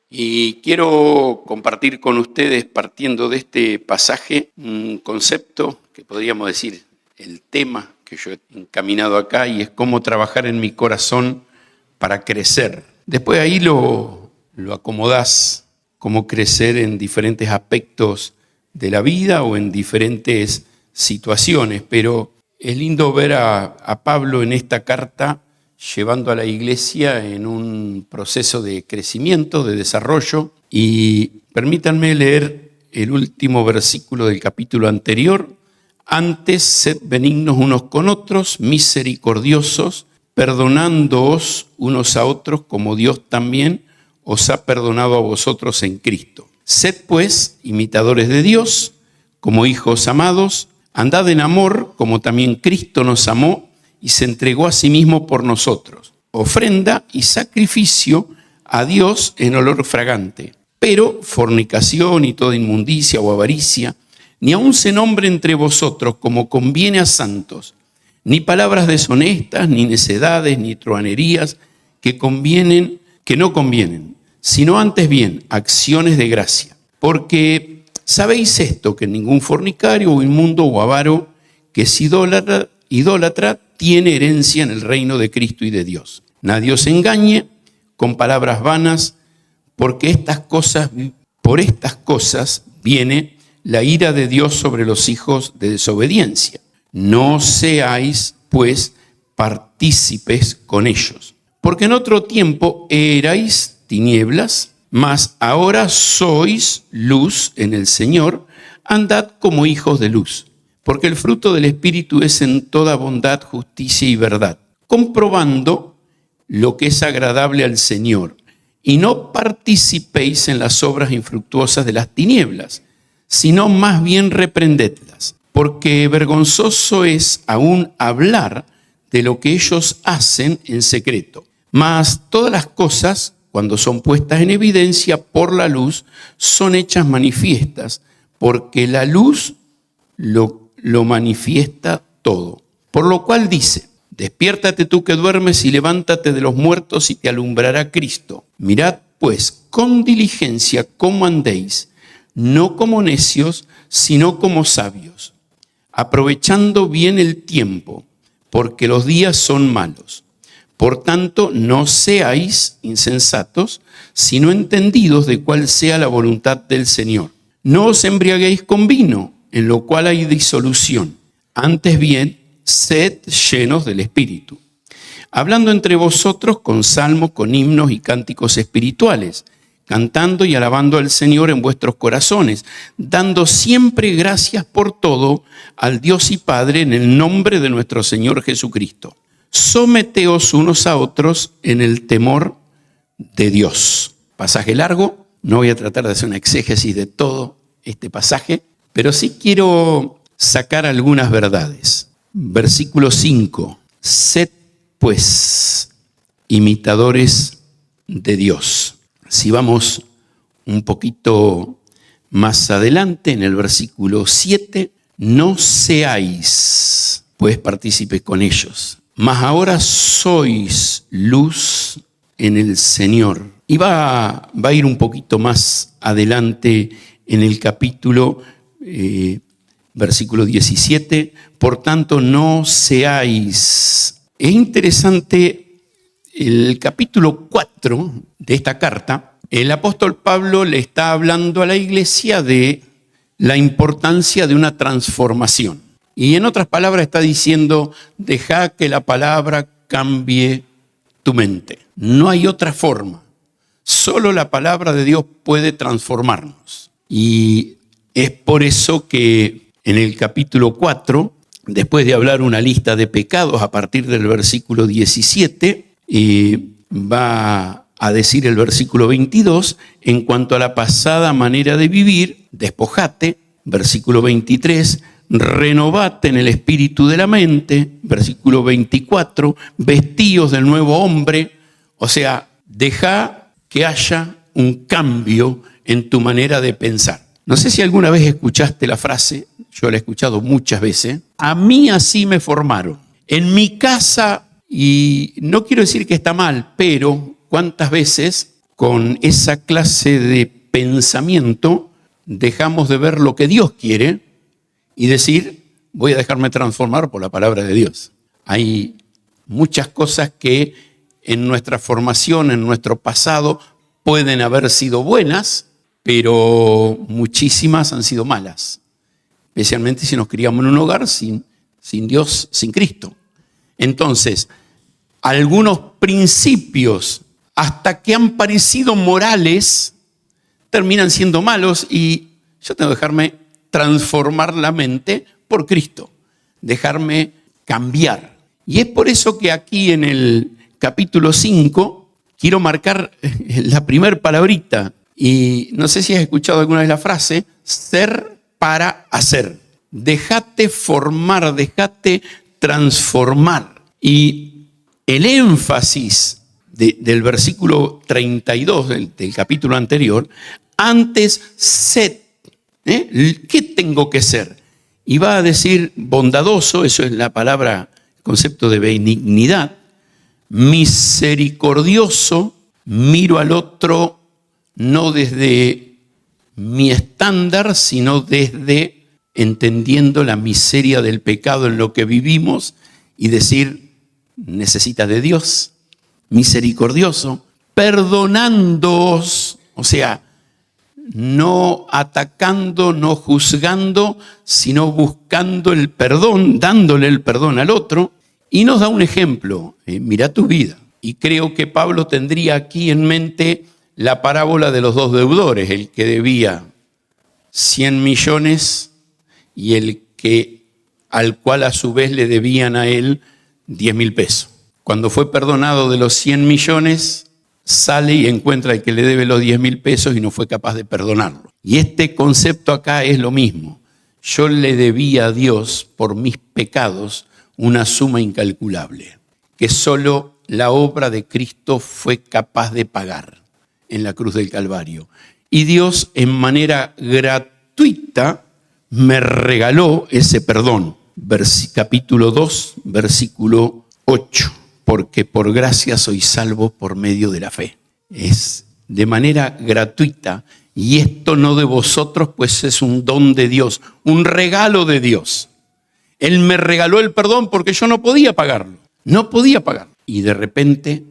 Y quiero compartir con ustedes, partiendo de este pasaje, un concepto que podríamos decir el tema que yo he encaminado acá, y es cómo trabajar en mi corazón para crecer. Después ahí lo acomodás, cómo crecer en diferentes aspectos de la vida o en diferentes situaciones, pero es lindo ver a Pablo en esta carta llevando a la iglesia en un proceso de crecimiento, de desarrollo. Y permítanme leer el último versículo del capítulo anterior. Antes, sed benignos unos con otros, misericordiosos, perdonándoos unos a otros como Dios también os ha perdonado a vosotros en Cristo. Sed pues imitadores de Dios, como hijos amados, andad en amor como también Cristo nos amó y se entregó a sí mismo por nosotros, ofrenda y sacrificio a Dios en olor fragante. Pero fornicación y toda inmundicia o avaricia, ni aun se nombre entre vosotros como conviene a santos, ni palabras deshonestas, ni necedades, ni truhanerías que no convienen, sino antes bien acciones de gracia. Porque sabéis esto, que ningún fornicario o inmundo o avaro que es idólatra tiene herencia en el reino de Cristo y de Dios. Nadie os engañe con palabras vanas, porque por estas cosas viene la ira de Dios sobre los hijos de desobediencia. No seáis, pues, partícipes con ellos. Porque en otro tiempo erais tinieblas, mas ahora sois luz en el Señor, andad como hijos de luz. Porque el fruto del Espíritu es en toda bondad, justicia y verdad, comprobando lo que es agradable al Señor. Y no participéis en las obras infructuosas de las tinieblas, sino más bien reprendedlas. Porque vergonzoso es aún hablar de lo que ellos hacen en secreto. Mas todas las cosas, cuando son puestas en evidencia por la luz, son hechas manifiestas, porque la luz lo manifiesta todo. Por lo cual dice: despiértate tú que duermes y levántate de los muertos y te alumbrará Cristo. Mirad pues con diligencia cómo andéis, no como necios, sino como sabios, aprovechando bien el tiempo, porque los días son malos. Por tanto, no seáis insensatos, sino entendidos de cuál sea la voluntad del Señor. No os embriaguéis con vino, en lo cual hay disolución. Antes bien, sed llenos del Espíritu, hablando entre vosotros con salmos, con himnos y cánticos espirituales, cantando y alabando al Señor en vuestros corazones, dando siempre gracias por todo al Dios y Padre en el nombre de nuestro Señor Jesucristo. Someteos unos a otros en el temor de Dios. Pasaje largo, no voy a tratar de hacer una exégesis de todo este pasaje, pero sí quiero sacar algunas verdades. Versículo 5. Sed pues imitadores de Dios. Si vamos un poquito más adelante, en el versículo 7, no seáis pues partícipes con ellos, mas ahora sois luz en el Señor. Y va a ir un poquito más adelante en el capítulo versículo 17, por tanto no seáis. Es interesante el capítulo 4 de esta carta. El apóstol Pablo le está hablando a la iglesia de la importancia de una transformación. Y en otras palabras está diciendo: deja que la palabra cambie tu mente. No hay otra forma. Solo la palabra de Dios puede transformarnos. Y es por eso que en el capítulo 4, después de hablar una lista de pecados a partir del versículo 17, va a decir el versículo 22, en cuanto a la pasada manera de vivir, despojate. Versículo 23, renovate en el espíritu de la mente. Versículo 24, vestíos del nuevo hombre. O sea, deja que haya un cambio en tu manera de pensar. No sé si alguna vez escuchaste la frase, yo la he escuchado muchas veces: a mí así me formaron. En mi casa, y no quiero decir que está mal, pero ¿cuántas veces con esa clase de pensamiento dejamos de ver lo que Dios quiere y decir, voy a dejarme transformar por la palabra de Dios. Hay muchas cosas que en nuestra formación, en nuestro pasado, pueden haber sido buenas, pero muchísimas han sido malas. Especialmente si nos criamos en un hogar sin Dios, sin Cristo. Entonces, algunos principios, hasta que han parecido morales, terminan siendo malos y yo tengo que dejarme transformar la mente por Cristo, dejarme cambiar. Y es por eso que aquí en el capítulo 5 quiero marcar la primera palabrita. Y no sé si has escuchado alguna vez la frase, ser para hacer. Déjate formar, déjate transformar. Y el énfasis del versículo 32 del capítulo anterior, antes sed. ¿Qué tengo que ser? Y va a decir bondadoso, eso es la palabra, concepto de benignidad, misericordioso, miro al otro no desde mi estándar, sino desde entendiendo la miseria del pecado en lo que vivimos y decir, necesitas de Dios, misericordioso, perdonándoos, o sea, no atacando, no juzgando, sino buscando el perdón, dándole el perdón al otro. Y nos da un ejemplo, mira tu vida. Y creo que Pablo tendría aquí en mente la parábola de los dos deudores, el que debía 100 millones y el que al cual a su vez le debían a él 10.000 pesos. Cuando fue perdonado de los 100 millones, sale y encuentra al que le debe los 10.000 pesos y no fue capaz de perdonarlo. Y este concepto acá es lo mismo. Yo le debía a Dios por mis pecados una suma incalculable, que solo la obra de Cristo fue capaz de pagar en la cruz del Calvario. Y Dios en manera gratuita me regaló ese perdón. Capítulo 2, versículo 8. Porque por gracia soy salvo por medio de la fe. Es de manera gratuita. Y esto no de vosotros, pues es un don de Dios, un regalo de Dios. Él me regaló el perdón porque yo no podía pagarlo. No podía pagarlo. Y de repente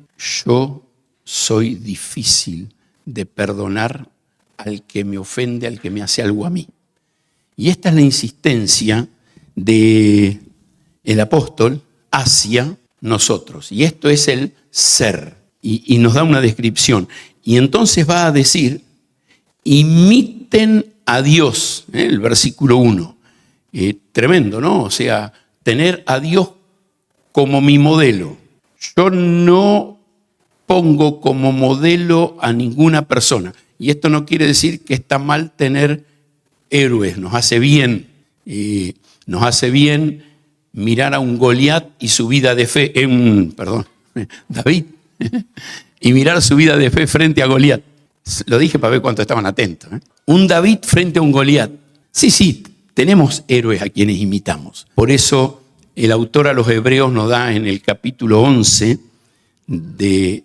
yo soy difícil de perdonar al que me ofende, al que me hace algo a mí. Y esta es la insistencia del apóstol hacia nosotros. Y esto es el ser. Y nos da una descripción. Y entonces va a decir, imiten a Dios, el versículo 1. Tremendo, ¿no? O sea, tener a Dios como mi modelo. Yo no pongo como modelo a ninguna persona. Y esto no quiere decir que está mal tener héroes. Nos hace bien. Nos hace bien mirar a un Goliat y su vida de fe, David, y mirar su vida de fe frente a Goliat. Lo dije para ver cuánto estaban atentos. Un David frente a un Goliat. Sí, tenemos héroes a quienes imitamos. Por eso el autor a los Hebreos nos da en el capítulo 11 de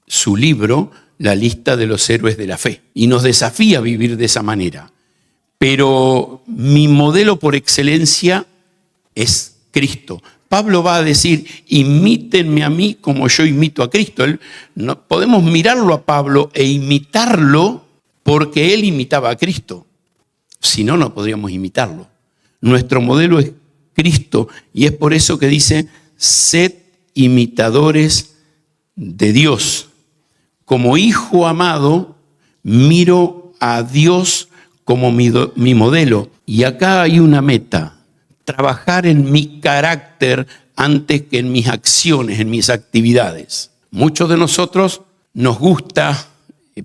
su libro la lista de los héroes de la fe. Y nos desafía a vivir de esa manera. Pero mi modelo por excelencia es Cristo. Pablo va a decir, imítenme a mí como yo imito a Cristo. Podemos mirarlo a Pablo e imitarlo porque él imitaba a Cristo. Si no, no podríamos imitarlo. Nuestro modelo es Cristo y es por eso que dice, sed imitadores de Dios. Como hijo amado, miro a Dios como mi modelo. Y acá hay una meta, trabajar en mi carácter antes que en mis acciones, en mis actividades. Muchos de nosotros nos gusta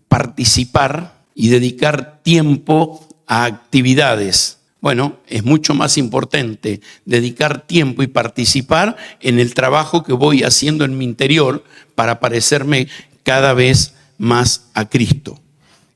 participar y dedicar tiempo a actividades. Bueno, es mucho más importante dedicar tiempo y participar en el trabajo que voy haciendo en mi interior para parecerme cada vez más a Cristo.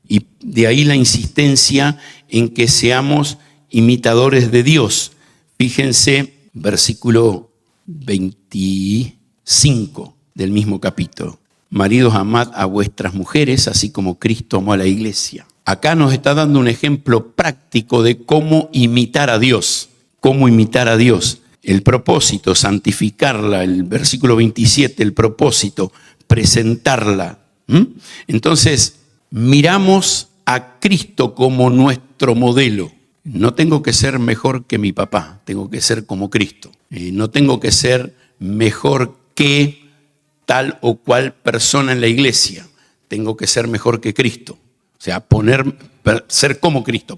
Y de ahí la insistencia en que seamos imitadores de Dios. Fíjense, versículo 25 del mismo capítulo. maridos, amad a vuestras mujeres, así como Cristo amó a la iglesia. Acá nos está dando un ejemplo práctico de cómo imitar a Dios. Cómo imitar a Dios. El propósito, santificarla. El versículo 27, el propósito, presentarla. Entonces, miramos a Cristo como nuestro modelo. No tengo que ser mejor que mi papá, tengo que ser como Cristo. No tengo que ser mejor que tal o cual persona en la iglesia. Tengo que ser mejor que Cristo. O sea, ser como Cristo,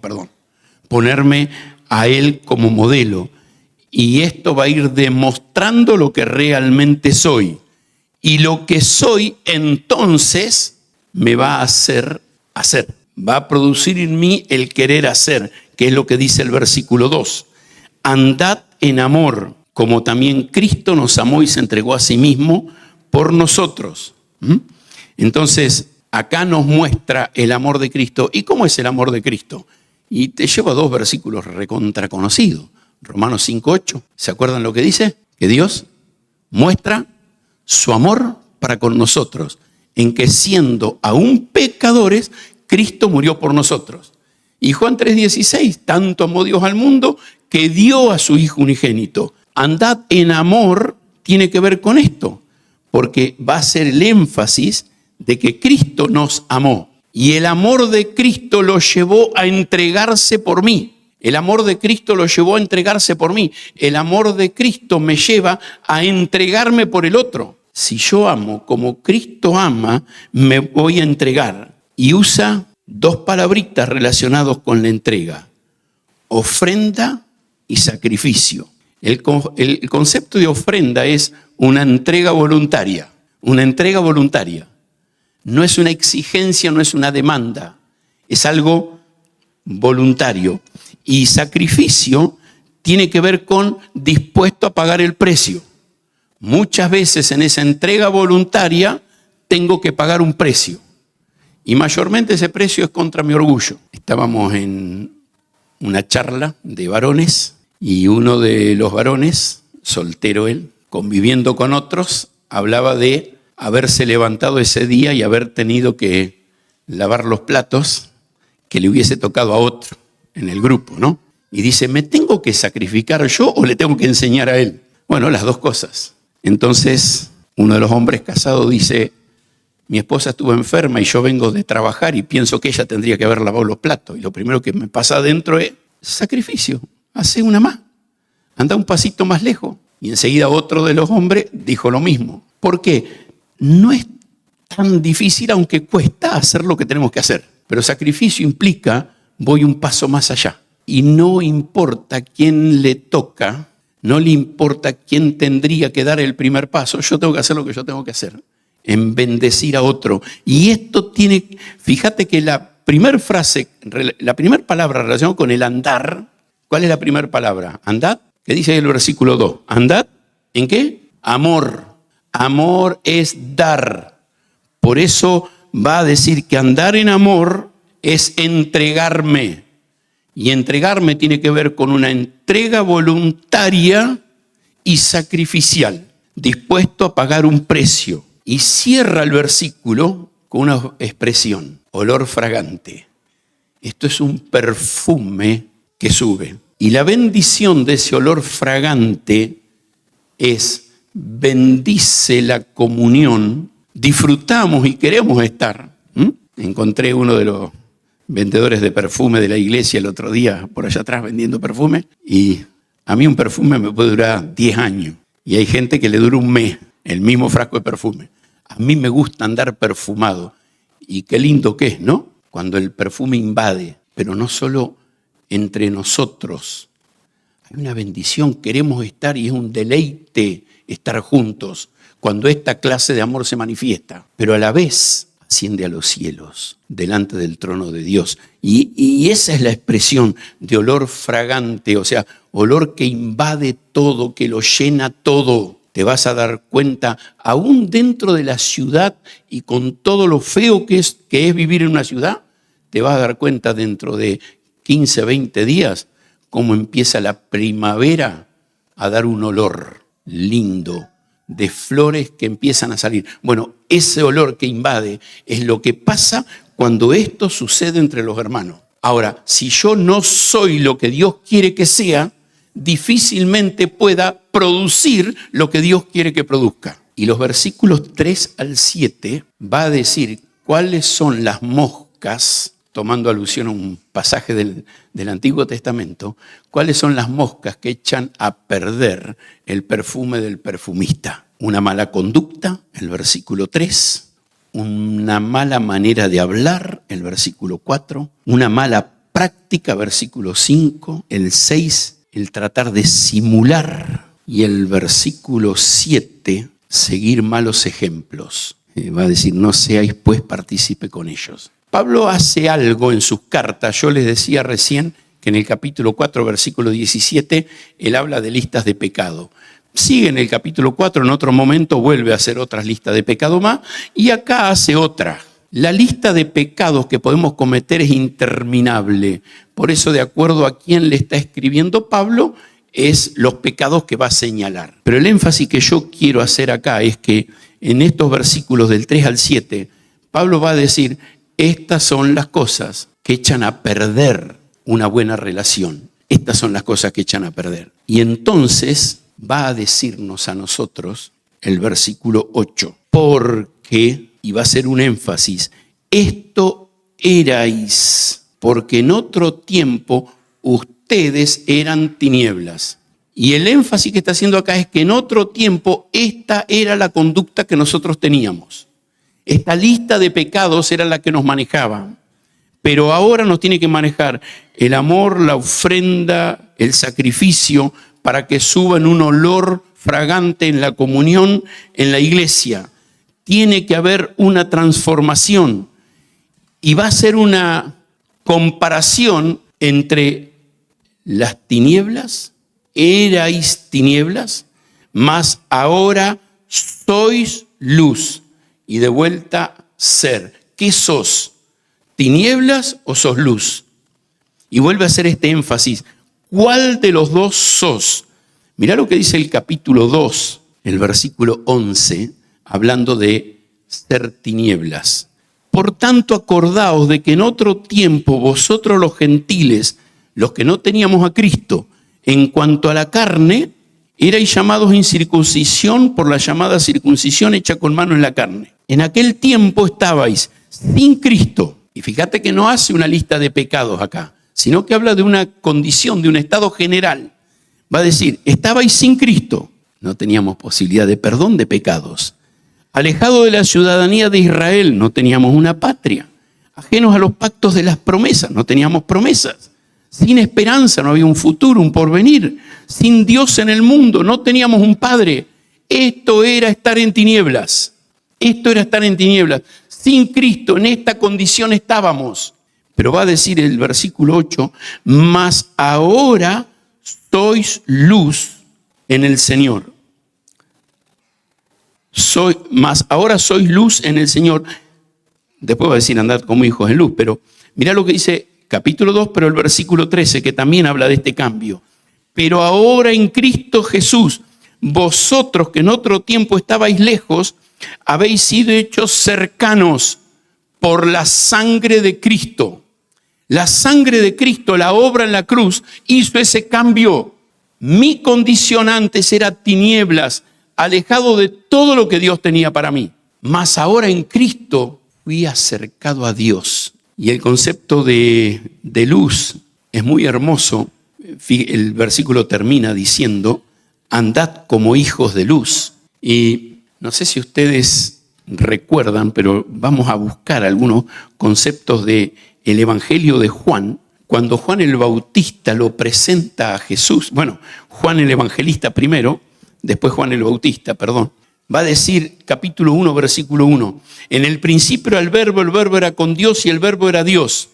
ponerme a Él como modelo. Y esto va a ir demostrando lo que realmente soy. Y lo que soy entonces me va a hacer. Va a producir en mí el querer hacer, que es lo que dice el versículo 2. Andad en amor, como también Cristo nos amó y se entregó a sí mismo por nosotros. Entonces, acá nos muestra el amor de Cristo. ¿Y cómo es el amor de Cristo? Y te llevo a 2 versículos recontra conocidos. Romanos 5:8. ¿Se acuerdan lo que dice? Que Dios muestra su amor para con nosotros, en que siendo aún pecadores, Cristo murió por nosotros. Y Juan 3:16, tanto amó Dios al mundo que dio a su Hijo unigénito. Andad en amor tiene que ver con esto, porque va a ser el énfasis de que Cristo nos amó. Y el amor de Cristo lo llevó a entregarse por mí. El amor de Cristo lo llevó a entregarse por mí. El amor de Cristo me lleva a entregarme por el otro. Si yo amo como Cristo ama, me voy a entregar. Y usa 2 palabritas relacionadas con la entrega: ofrenda y sacrificio. El concepto de ofrenda es una entrega voluntaria. Una entrega voluntaria. No es una exigencia, no es una demanda. Es algo voluntario. Y sacrificio tiene que ver con dispuesto a pagar el precio. Muchas veces en esa entrega voluntaria tengo que pagar un precio. Y mayormente ese precio es contra mi orgullo. Estábamos en una charla de varones y uno de los varones, soltero él, conviviendo con otros, hablaba de haberse levantado ese día y haber tenido que lavar los platos que le hubiese tocado a otro en el grupo, ¿no? Y dice, ¿me tengo que sacrificar yo o le tengo que enseñar a él? Bueno, las 2 cosas. Entonces, uno de los hombres casados dice, mi esposa estuvo enferma y yo vengo de trabajar y pienso que ella tendría que haber lavado los platos. Y lo primero que me pasa adentro es sacrificio. Hace una más. Anda un pasito más lejos. Y enseguida otro de los hombres dijo lo mismo. ¿Por qué? No es tan difícil, aunque cuesta hacer lo que tenemos que hacer. Pero sacrificio implica, voy un paso más allá. Y no importa quién le toca, no le importa quién tendría que dar el primer paso. Yo tengo que hacer lo que yo tengo que hacer. En bendecir a otro. Y esto tiene, fíjate que la primera frase, la primera palabra relacionada con el andar, ¿cuál es la primera palabra? Andad, ¿qué dice ahí el versículo 2? Andad, ¿en qué? Amor. Amor es dar. Por eso va a decir que andar en amor es entregarme. Y entregarme tiene que ver con una entrega voluntaria y sacrificial, dispuesto a pagar un precio. Y cierra el versículo con una expresión, olor fragante. Esto es un perfume que sube. Y la bendición de ese olor fragante es, bendice la comunión, disfrutamos y queremos estar. Encontré uno de los vendedores de perfume de la iglesia el otro día, por allá atrás vendiendo perfume, y a mí un perfume me puede durar 10 años. Y hay gente que le dura un mes, el mismo frasco de perfume. A mí me gusta andar perfumado. Y qué lindo que es, ¿no? Cuando el perfume invade, pero no solo entre nosotros. Hay una bendición, queremos estar y es un deleite estar juntos cuando esta clase de amor se manifiesta. Pero a la vez asciende a los cielos, delante del trono de Dios. Y esa es la expresión de olor fragante, o sea, olor que invade todo, que lo llena todo. Te vas a dar cuenta, aún dentro de la ciudad y con todo lo feo que es vivir en una ciudad, te vas a dar cuenta dentro de 15, 20 días, cómo empieza la primavera a dar un olor lindo, de flores que empiezan a salir. Bueno, ese olor que invade es lo que pasa cuando esto sucede entre los hermanos. Ahora, si yo no soy lo que Dios quiere que sea, difícilmente pueda producir lo que Dios quiere que produzca. Y los versículos 3 al 7 va a decir cuáles son las moscas, tomando alusión a un pasaje del Antiguo Testamento, cuáles son las moscas que echan a perder el perfume del perfumista. Una mala conducta, el versículo 3, una mala manera de hablar, el versículo 4, una mala práctica, versículo 5, el 6, el tratar de simular, y el versículo 7, seguir malos ejemplos. Va a decir, no seáis pues partícipe con ellos. Pablo hace algo en sus cartas. Yo les decía recién que en el capítulo 4, versículo 17, él habla de listas de pecado. Sigue en el capítulo 4, en otro momento vuelve a hacer otras listas de pecado más, y acá hace otra. La lista de pecados que podemos cometer es interminable. Por eso, de acuerdo a quién le está escribiendo Pablo, es los pecados que va a señalar. Pero el énfasis que yo quiero hacer acá es que en estos versículos del 3 al 7, Pablo va a decir, estas son las cosas que echan a perder una buena relación. Estas son las cosas que echan a perder. Y entonces va a decirnos a nosotros el versículo 8, porque, y va a ser un énfasis, esto erais, porque en otro tiempo ustedes eran tinieblas. Y el énfasis que está haciendo acá es que en otro tiempo esta era la conducta que nosotros teníamos. Esta lista de pecados era la que nos manejaba. Pero ahora nos tiene que manejar el amor, la ofrenda, el sacrificio, para que suba en un olor fragante en la comunión, en la iglesia. Tiene que haber una transformación. Y va a ser una comparación entre las tinieblas, erais tinieblas, mas ahora sois luz. Y de vuelta ser. ¿Qué sos? ¿Tinieblas o sos luz? Y vuelve a hacer este énfasis. ¿Cuál de los dos sos? Mirá lo que dice el capítulo 2, el versículo 11, hablando de ser tinieblas. Por tanto, acordaos de que en otro tiempo vosotros los gentiles, los que no teníamos a Cristo, en cuanto a la carne, erais llamados incircuncisión por la llamada circuncisión hecha con mano en la carne. En aquel tiempo estabais sin Cristo. Y fíjate que no hace una lista de pecados acá, sino que habla de una condición, de un estado general. Va a decir, estabais sin Cristo. No teníamos posibilidad de perdón de pecados. Alejados de la ciudadanía de Israel, no teníamos una patria. Ajenos a los pactos de las promesas, no teníamos promesas. Sin esperanza, no había un futuro, un porvenir. Sin Dios en el mundo, no teníamos un Padre. Esto era estar en tinieblas. Esto era estar en tinieblas. Sin Cristo, en esta condición estábamos. Pero va a decir el versículo 8, mas ahora sois luz en el Señor. Mas ahora sois luz en el Señor. Después va a decir andad como hijos en luz, pero mirá lo que dice capítulo 2, pero el versículo 13, que también habla de este cambio. Pero ahora en Cristo Jesús, vosotros que en otro tiempo estabais lejos, habéis sido hechos cercanos por la sangre de Cristo. La sangre de Cristo, la obra en la cruz, hizo ese cambio. Mi condición antes era tinieblas, alejado de todo lo que Dios tenía para mí. Mas ahora en Cristo fui acercado a Dios. Y el concepto de luz es muy hermoso. El versículo termina diciendo, andad como hijos de luz. Y no sé si ustedes recuerdan, pero vamos a buscar algunos conceptos del Evangelio de Juan. Cuando Juan el Bautista lo presenta a Jesús, bueno, Juan el Evangelista primero, después Juan el Bautista, perdón, va a decir capítulo 1, versículo 1, en el principio era el verbo era con Dios y el verbo era Dios.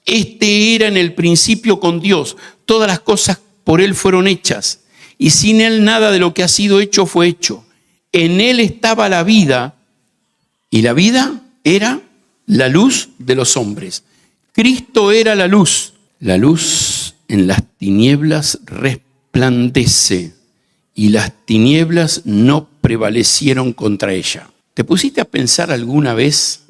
Este era en el principio con Dios, todas las cosas por él fueron hechas y sin él nada de lo que ha sido hecho fue hecho. En él estaba la vida y la vida era la luz de los hombres. Cristo era la luz en las tinieblas resplandece y las tinieblas no prevalecieron contra ella. ¿Te pusiste a pensar alguna vez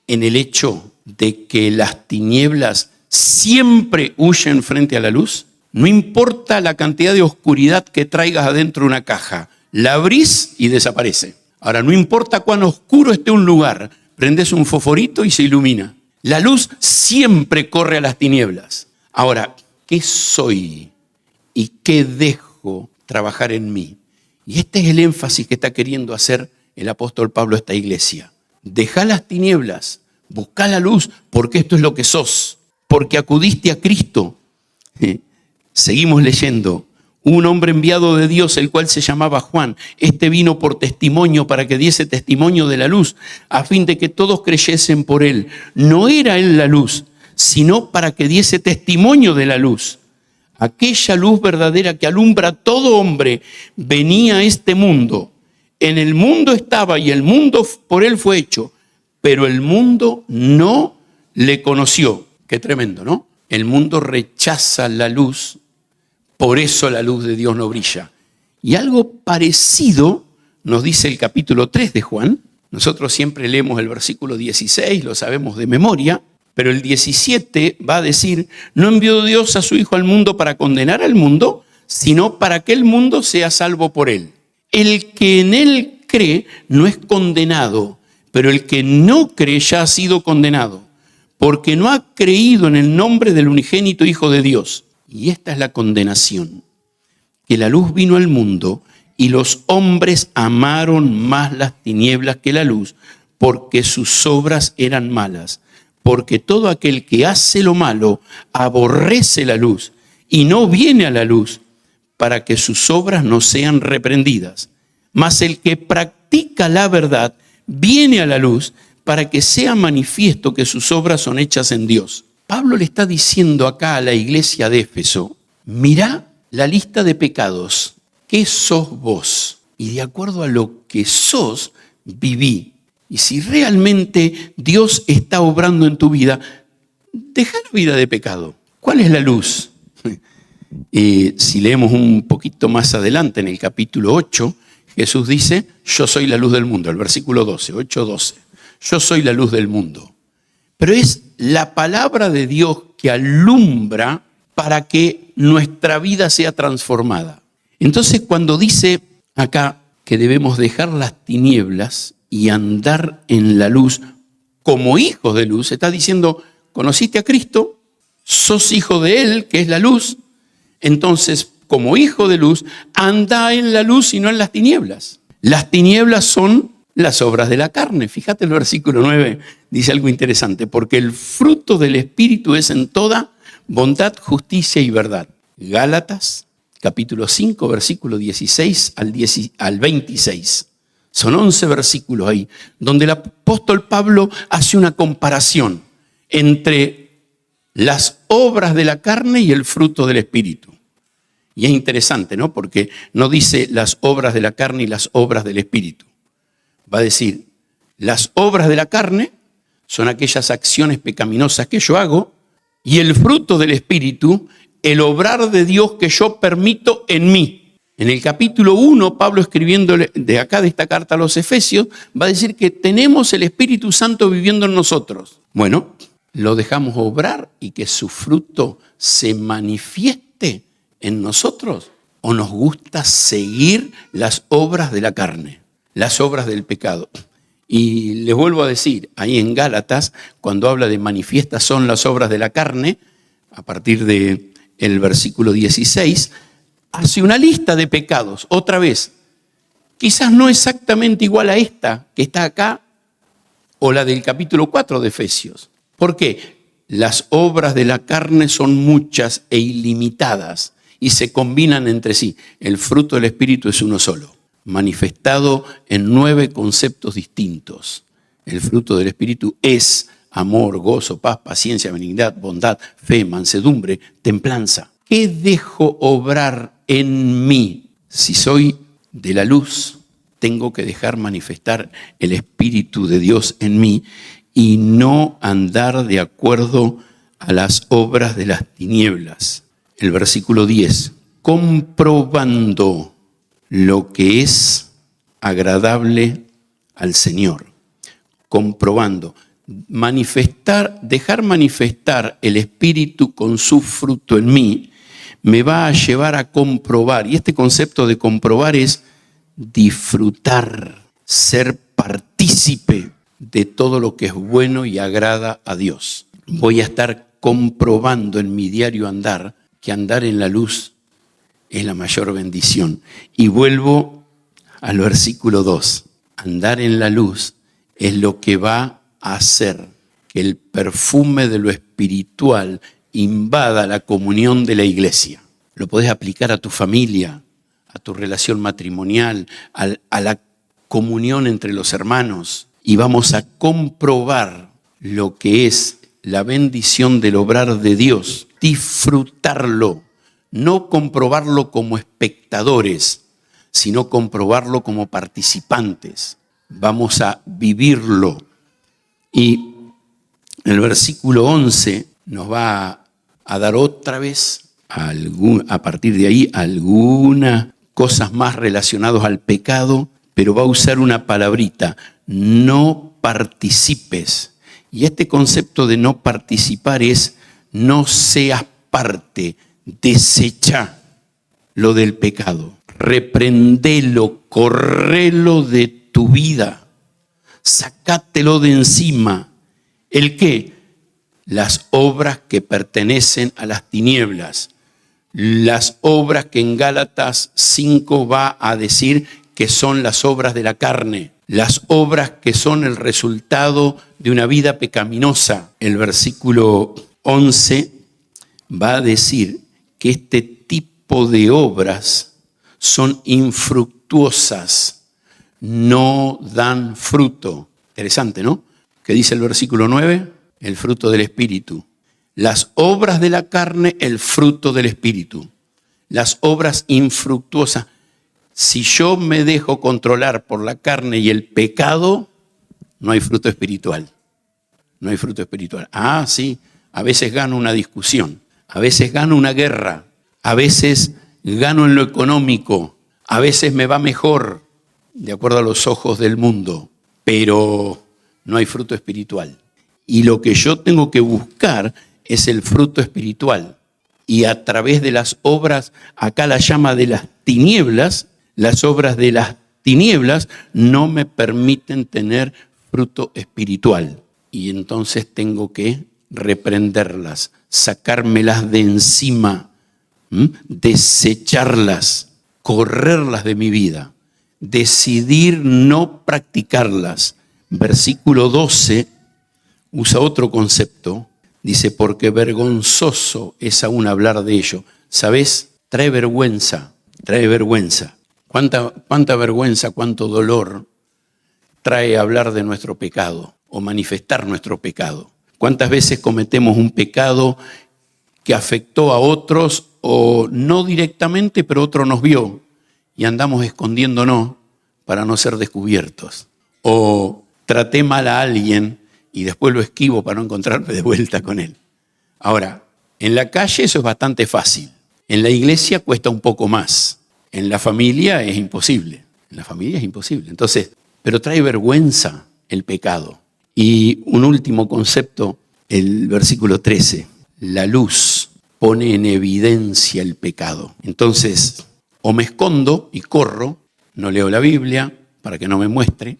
en el hecho de que las tinieblas siempre huyen frente a la luz? No importa la cantidad de oscuridad que traigas adentro de una caja, la abrís y desaparece. Ahora, no importa cuán oscuro esté un lugar, prendes un fosforito y se ilumina. La luz siempre corre a las tinieblas. Ahora, ¿qué soy y qué dejo trabajar en mí? Y este es el énfasis que está queriendo hacer el apóstol Pablo a esta iglesia. Deja las tinieblas, busca la luz, porque esto es lo que sos, porque acudiste a Cristo. Seguimos leyendo. Un hombre enviado de Dios, el cual se llamaba Juan. Este vino por testimonio para que diese testimonio de la luz, a fin de que todos creyesen por él. No era él la luz, sino para que diese testimonio de la luz. Aquella luz verdadera que alumbra a todo hombre venía a este mundo. En el mundo estaba y el mundo por él fue hecho, pero el mundo no le conoció. Qué tremendo, ¿no? El mundo rechaza la luz. Por eso la luz de Dios no brilla. Y algo parecido nos dice el capítulo 3 de Juan. Nosotros siempre leemos el versículo 16, lo sabemos de memoria, pero el 17 va a decir, no envió Dios a su Hijo al mundo para condenar al mundo, sino para que el mundo sea salvo por él. El que en él cree no es condenado, pero el que no cree ya ha sido condenado, porque no ha creído en el nombre del unigénito Hijo de Dios. Y esta es la condenación, que la luz vino al mundo y los hombres amaron más las tinieblas que la luz, porque sus obras eran malas. Porque todo aquel que hace lo malo aborrece la luz y no viene a la luz para que sus obras no sean reprendidas. Mas el que practica la verdad viene a la luz para que sea manifiesto que sus obras son hechas en Dios. Pablo le está diciendo acá a la iglesia de Éfeso, mirá la lista de pecados, ¿qué sos vos? Y de acuerdo a lo que sos, viví. Y si realmente Dios está obrando en tu vida, deja la vida de pecado. ¿Cuál es la luz? Si leemos un poquito más adelante en el capítulo 8, Jesús dice, yo soy la luz del mundo, el versículo 12, 8:12. Yo soy la luz del mundo. Pero es la palabra de Dios que alumbra para que nuestra vida sea transformada. Entonces, cuando dice acá que debemos dejar las tinieblas y andar en la luz como hijos de luz, está diciendo, conociste a Cristo, sos hijo de Él, que es la luz, entonces, como hijo de luz, anda en la luz y no en las tinieblas. Las tinieblas son las obras de la carne. Fíjate el versículo 9, dice algo interesante, porque el fruto del Espíritu es en toda bondad, justicia y verdad. Gálatas, capítulo 5, versículo 16 al 26. Son 11 versículos ahí, donde el apóstol Pablo hace una comparación entre las obras de la carne y el fruto del Espíritu. Y es interesante, ¿no? Porque no dice las obras de la carne y las obras del Espíritu. Va a decir, las obras de la carne son aquellas acciones pecaminosas que yo hago y el fruto del Espíritu, el obrar de Dios que yo permito en mí. En el capítulo 1, Pablo escribiendo de acá de esta carta a los Efesios, va a decir que tenemos el Espíritu Santo viviendo en nosotros. Bueno, lo dejamos obrar y que su fruto se manifieste en nosotros, o nos gusta seguir las obras de la carne, las obras del pecado. Y les vuelvo a decir, ahí en Gálatas, cuando habla de manifiestas son las obras de la carne, a partir del versículo 16, hace una lista de pecados, otra vez, quizás no exactamente igual a esta que está acá, o la del capítulo 4 de Efesios. ¿Por qué? Las obras de la carne son muchas e ilimitadas y se combinan entre sí. El fruto del Espíritu es uno solo, manifestado en 9 conceptos distintos. El fruto del Espíritu es amor, gozo, paz, paciencia, benignidad, bondad, fe, mansedumbre, templanza. ¿Qué dejo obrar en mí? Si soy de la luz, tengo que dejar manifestar el Espíritu de Dios en mí y no andar de acuerdo a las obras de las tinieblas. El versículo 10, comprobando lo que es agradable al Señor, comprobando, dejar manifestar el Espíritu con su fruto en mí, me va a llevar a comprobar, y este concepto de comprobar es disfrutar, ser partícipe de todo lo que es bueno y agrada a Dios. Voy a estar comprobando en mi diario andar que andar en la luz es la mayor bendición. Y vuelvo al versículo 2. Andar en la luz es lo que va a hacer que el perfume de lo espiritual invada la comunión de la iglesia. Lo podés aplicar a tu familia, a tu relación matrimonial, a la comunión entre los hermanos. Y vamos a comprobar lo que es la bendición del obrar de Dios, disfrutarlo, no comprobarlo como espectadores, sino comprobarlo como participantes. Vamos a vivirlo. Y el versículo 11 nos va a dar otra vez, a partir de ahí, algunas cosas más relacionadas al pecado, pero va a usar una palabrita, no participes. Y este concepto de no participar es no seas parte, desecha lo del pecado, reprendelo, correlo de tu vida, sacátelo de encima. ¿El qué? Las obras que pertenecen a las tinieblas, las obras que en Gálatas 5 va a decir que son las obras de la carne, las obras que son el resultado de una vida pecaminosa. El versículo 11 va a decir que este tipo de obras son infructuosas, no dan fruto. Interesante, ¿no? ¿Qué dice el versículo 9? El fruto del Espíritu. Las obras de la carne, el fruto del Espíritu. Las obras infructuosas. Si yo me dejo controlar por la carne y el pecado, no hay fruto espiritual. No hay fruto espiritual. Ah, sí, a veces gano una discusión, a veces gano una guerra, a veces gano en lo económico, a veces me va mejor, de acuerdo a los ojos del mundo, pero no hay fruto espiritual. Y lo que yo tengo que buscar es el fruto espiritual. Y a través de las obras, acá la llama de las tinieblas, las obras de las tinieblas no me permiten tener fruto espiritual. Y entonces tengo que reprenderlas, sacármelas de encima, desecharlas, correrlas de mi vida, decidir no practicarlas. Versículo 12 usa otro concepto, dice, porque vergonzoso es aún hablar de ello. ¿Sabes? Trae vergüenza, trae vergüenza. ¿Cuánta vergüenza, cuánto dolor trae hablar de nuestro pecado o manifestar nuestro pecado? ¿Cuántas veces cometemos un pecado que afectó a otros o no directamente, pero otro nos vio y andamos escondiéndonos para no ser descubiertos? O traté mal a alguien y después lo esquivo para no encontrarme de vuelta con él. Ahora, en la calle eso es bastante fácil. En la iglesia cuesta un poco más. En la familia es imposible. En la familia es imposible. Entonces, pero trae vergüenza el pecado. Y un último concepto, el versículo 13. La luz pone en evidencia el pecado. Entonces, o me escondo y corro, no leo la Biblia para que no me muestre,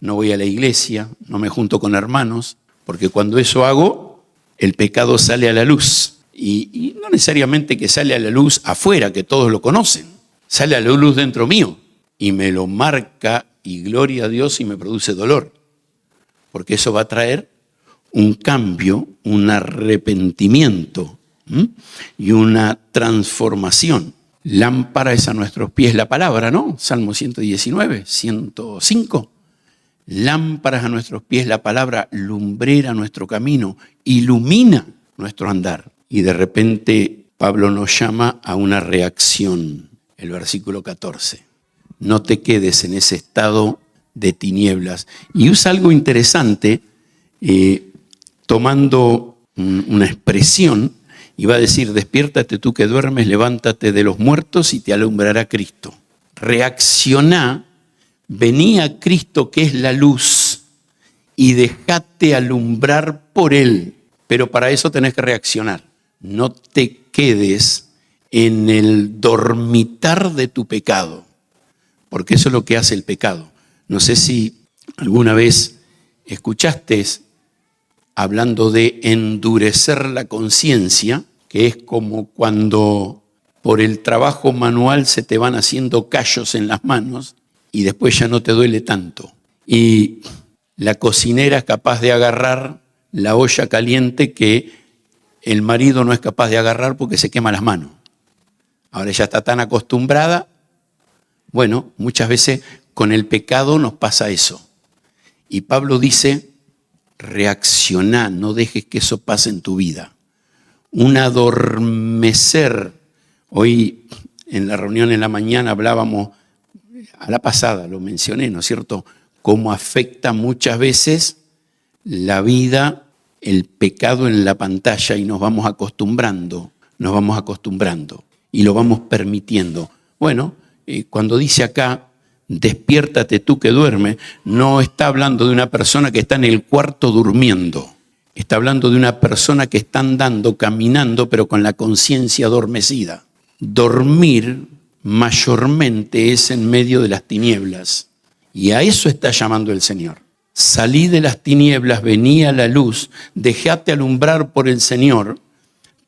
no voy a la iglesia, no me junto con hermanos, porque cuando eso hago, el pecado sale a la luz. Y no necesariamente que sale a la luz afuera, que todos lo conocen. Sale a la luz dentro mío y me lo marca y gloria a Dios y me produce dolor. Porque eso va a traer un cambio, un arrepentimiento y una transformación. Lámpara es a nuestros pies la palabra, ¿no? Salmo 119, 105. Lámparas a nuestros pies la palabra, lumbrera nuestro camino, ilumina nuestro andar. Y de repente Pablo nos llama a una reacción. El versículo 14. No te quedes en ese estado de tinieblas. Y usa algo interesante, tomando una expresión, y va a decir, despiértate tú que duermes, levántate de los muertos y te alumbrará Cristo. Reacciona vení a Cristo que es la luz y dejate alumbrar por Él. Pero para eso tenés que reaccionar. No te quedes en el dormitar de tu pecado, porque eso es lo que hace el pecado. No sé si alguna vez escuchaste hablando de endurecer la conciencia, que es como cuando por el trabajo manual se te van haciendo callos en las manos y después ya no te duele tanto. Y la cocinera es capaz de agarrar la olla caliente que el marido no es capaz de agarrar porque se quema las manos. Ahora ella está tan acostumbrada. Bueno, muchas veces con el pecado nos pasa eso. Y Pablo dice, reaccioná, no dejes que eso pase en tu vida. Un adormecer. Hoy en la reunión en la mañana hablábamos, a la pasada lo mencioné, ¿no es cierto?, cómo afecta muchas veces la vida, el pecado en la pantalla, y nos vamos acostumbrando y lo vamos permitiendo. Bueno, cuando dice acá, despiértate tú que duermes, no está hablando de una persona que está en el cuarto durmiendo. Está hablando de una persona que está andando, caminando, pero con la conciencia adormecida. Dormir mayormente es en medio de las tinieblas. Y a eso está llamando el Señor. Salí de las tinieblas, vení a la luz, dejate alumbrar por el Señor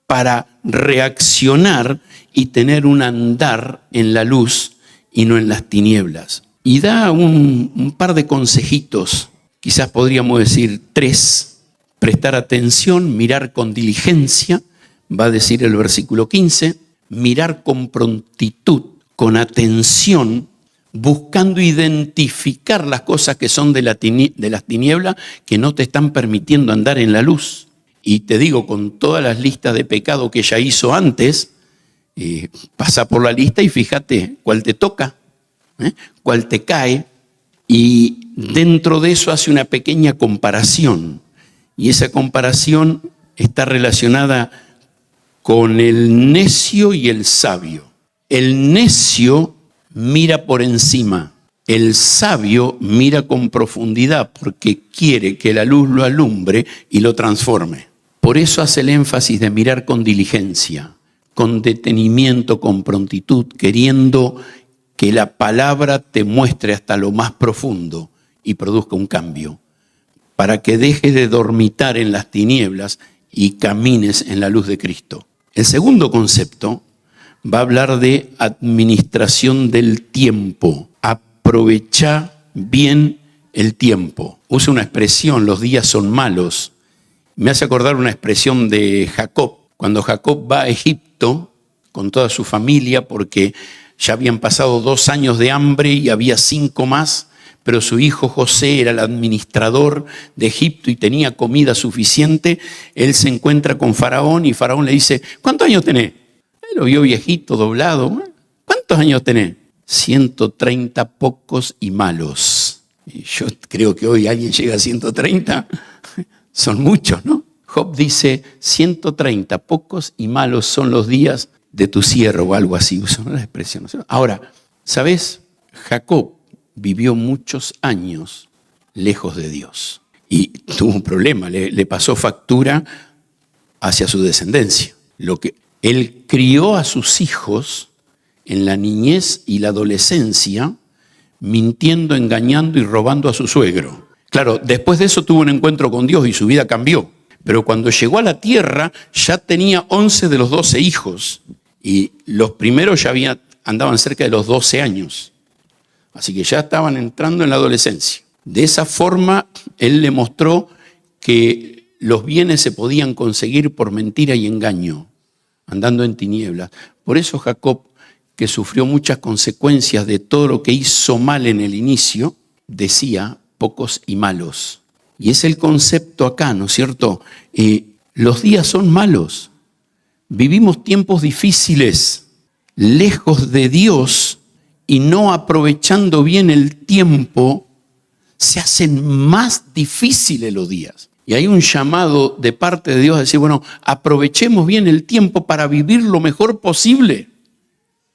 para reaccionar y tener un andar en la luz y no en las tinieblas. Y da un par de consejitos, quizás podríamos decir 3. Prestar atención, mirar con diligencia, va a decir el versículo 15, mirar con prontitud, con atención, buscando identificar las cosas que son de las tinieblas que no te están permitiendo andar en la luz. Y te digo, con todas las listas de pecado que ella hizo antes, pasa por la lista y fíjate cuál te toca, cuál te cae, y dentro de eso hace una pequeña comparación. Y esa comparación está relacionada con el necio y el sabio. El necio mira por encima, el sabio mira con profundidad porque quiere que la luz lo alumbre y lo transforme. Por eso hace el énfasis de mirar con diligencia, con detenimiento, con prontitud, queriendo que la palabra te muestre hasta lo más profundo y produzca un cambio, para que dejes de dormitar en las tinieblas y camines en la luz de Cristo. El segundo concepto va a hablar de administración del tiempo. Aprovecha bien el tiempo. Usa una expresión, los días son malos. Me hace acordar una expresión de Jacob. Cuando Jacob va a Egipto con toda su familia, porque ya habían pasado 2 años de hambre y había 5 más, pero su hijo José era el administrador de Egipto y tenía comida suficiente. Él se encuentra con Faraón y Faraón le dice, ¿cuántos años tenés? Él lo vio viejito, doblado. ¿Cuántos años tenés? 130 pocos y malos. Y yo creo que hoy alguien llega a 130. Son muchos, ¿no? Job dice, 130 pocos y malos son los días de tu siervo, o algo así, usó la expresión. Ahora, ¿sabes? Jacob vivió muchos años lejos de Dios y tuvo un problema, le pasó factura hacia su descendencia. Él crió a sus hijos en la niñez y la adolescencia, mintiendo, engañando y robando a su suegro. Claro, después de eso tuvo un encuentro con Dios y su vida cambió. Pero cuando llegó a la tierra ya tenía 11 de los 12 hijos y los primeros ya andaban cerca de los 12 años. Así que ya estaban entrando en la adolescencia. De esa forma, él le mostró que los bienes se podían conseguir por mentira y engaño, andando en tinieblas. Por eso Jacob, que sufrió muchas consecuencias de todo lo que hizo mal en el inicio, decía pocos y malos. Y es el concepto acá, ¿no es cierto? Los días son malos. Vivimos tiempos difíciles, lejos de Dios, y no aprovechando bien el tiempo, se hacen más difíciles los días. Y hay un llamado de parte de Dios a decir, bueno, aprovechemos bien el tiempo para vivir lo mejor posible.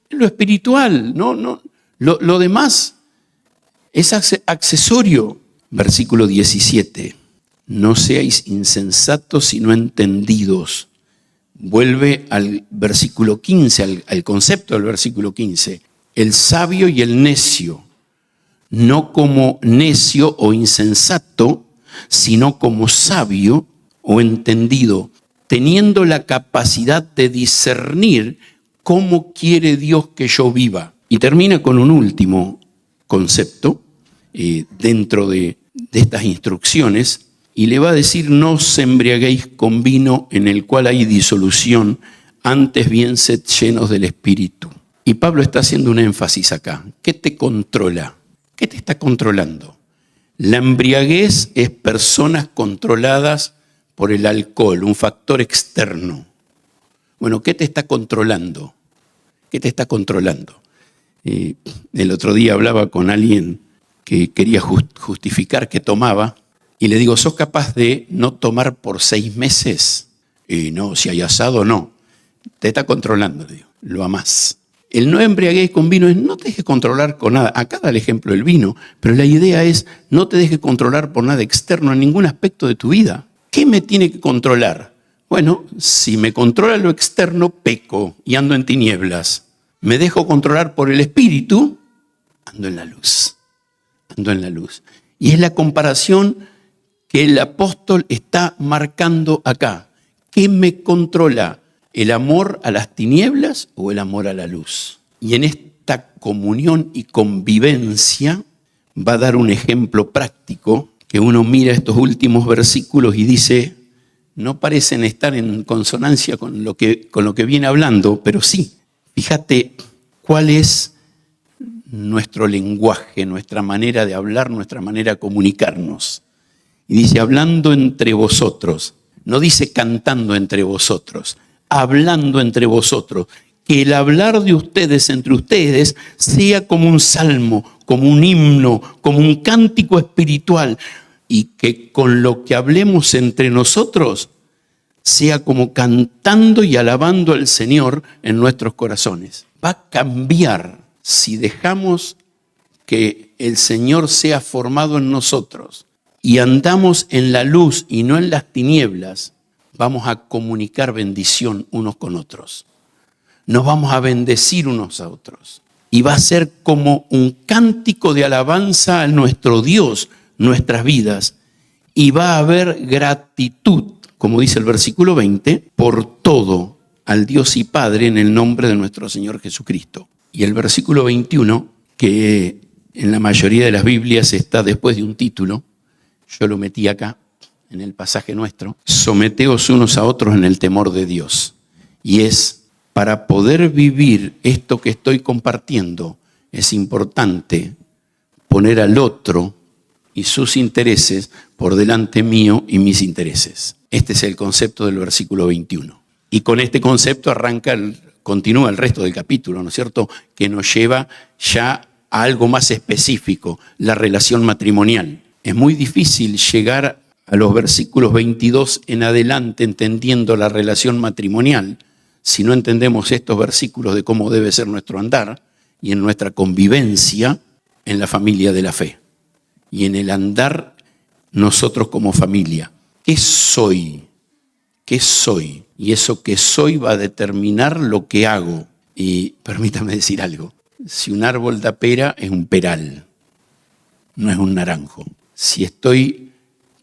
Lo espiritual, lo demás Es accesorio. Versículo 17. No seáis insensatos sino entendidos. Vuelve al versículo 15, al concepto del versículo 15. El sabio y el necio, no como necio o insensato, sino como sabio o entendido, teniendo la capacidad de discernir cómo quiere Dios que yo viva. Y termina con un último concepto dentro de estas instrucciones, y le va a decir: no os embriaguéis con vino en el cual hay disolución, antes bien sed llenos del Espíritu. Y Pablo está haciendo un énfasis acá. ¿Qué te controla? ¿Qué te está controlando? La embriaguez es personas controladas por el alcohol, un factor externo. Bueno, ¿qué te está controlando? ¿Qué te está controlando? El otro día hablaba con alguien que quería justificar que tomaba, y le digo: ¿sos capaz de no tomar por 6 meses? No, si hay asado, no. Te está controlando, le digo. Lo amás. El no embriaguez con vino es: no te dejes controlar con nada. Acá da el ejemplo del vino, pero la idea es: no te dejes controlar por nada externo en ningún aspecto de tu vida. ¿Qué me tiene que controlar? Bueno, si me controla lo externo, peco y ando en tinieblas. Me dejo controlar por el Espíritu, ando en la luz. Ando en la luz. Y es la comparación que el apóstol está marcando acá. ¿Qué me controla? ¿El amor a las tinieblas o el amor a la luz? Y en esta comunión y convivencia va a dar un ejemplo práctico, que uno mira estos últimos versículos y dice: no parecen estar en consonancia con lo que viene hablando, pero sí. Fíjate cuál es nuestro lenguaje, nuestra manera de hablar, nuestra manera de comunicarnos. Y dice: hablando entre vosotros. No dice cantando entre vosotros, hablando entre vosotros. Que el hablar de ustedes entre ustedes sea como un salmo, como un himno, como un cántico espiritual. Y que con lo que hablemos entre nosotros sea como cantando y alabando al Señor en nuestros corazones. Va a cambiar si dejamos que el Señor sea formado en nosotros y andamos en la luz y no en las tinieblas. Vamos a comunicar bendición unos con otros. Nos vamos a bendecir unos a otros. Y va a ser como un cántico de alabanza a nuestro Dios, nuestras vidas. Y va a haber gratitud, como dice el versículo 20, por todo al Dios y Padre en el nombre de nuestro Señor Jesucristo. Y el versículo 21, que en la mayoría de las Biblias está después de un título, yo lo metí acá, en el pasaje nuestro: someteos unos a otros en el temor de Dios. Y es: para poder vivir esto que estoy compartiendo, es importante poner al otro y sus intereses por delante mío y mis intereses. Este es el concepto del versículo 21. Y con este concepto continúa el resto del capítulo, ¿no es cierto?, que nos lleva ya a algo más específico, la relación matrimonial. Es muy difícil llegar a los versículos 22 en adelante entendiendo la relación matrimonial si no entendemos estos versículos de cómo debe ser nuestro andar y en nuestra convivencia en la familia de la fe y en el andar nosotros como familia. ¿Qué soy? ¿Qué soy? Y eso que soy va a determinar lo que hago. Y permítame decir algo: si un árbol da pera, es un peral, no es un naranjo. Si estoy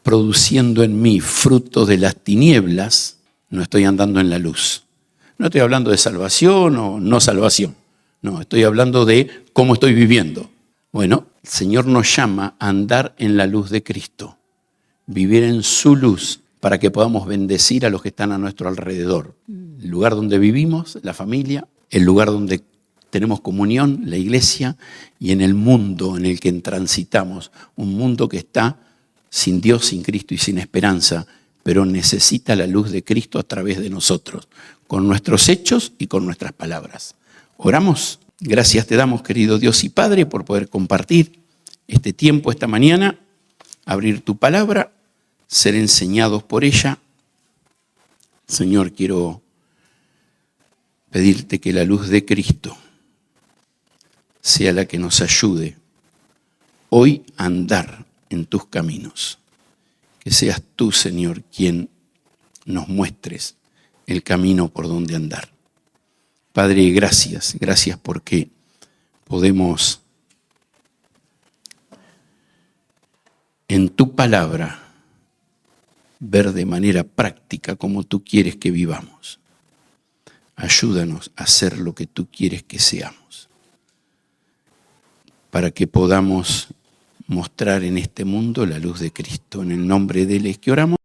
produciendo en mí fruto de las tinieblas, no estoy andando en la luz. No estoy hablando de salvación o no salvación. No, estoy hablando de cómo estoy viviendo. Bueno, el Señor nos llama a andar en la luz de Cristo, vivir en su luz para que podamos bendecir a los que están a nuestro alrededor. El lugar donde vivimos, la familia, el lugar donde tenemos comunión, la iglesia, y en el mundo en el que transitamos, un mundo que está sin Dios, sin Cristo y sin esperanza, pero necesita la luz de Cristo a través de nosotros, con nuestros hechos y con nuestras palabras. Oramos. Gracias te damos, querido Dios y Padre, por poder compartir este tiempo, esta mañana, abrir tu palabra, ser enseñados por ella. Señor, quiero pedirte que la luz de Cristo sea la que nos ayude hoy andar en tus caminos. Que seas tú, Señor, quien nos muestres el camino por donde andar. Padre, gracias porque podemos en tu palabra ver de manera práctica cómo tú quieres que vivamos. Ayúdanos a hacer lo que tú quieres que seamos, para que podamos mostrar en este mundo la luz de Cristo. En el nombre de Él es que oramos.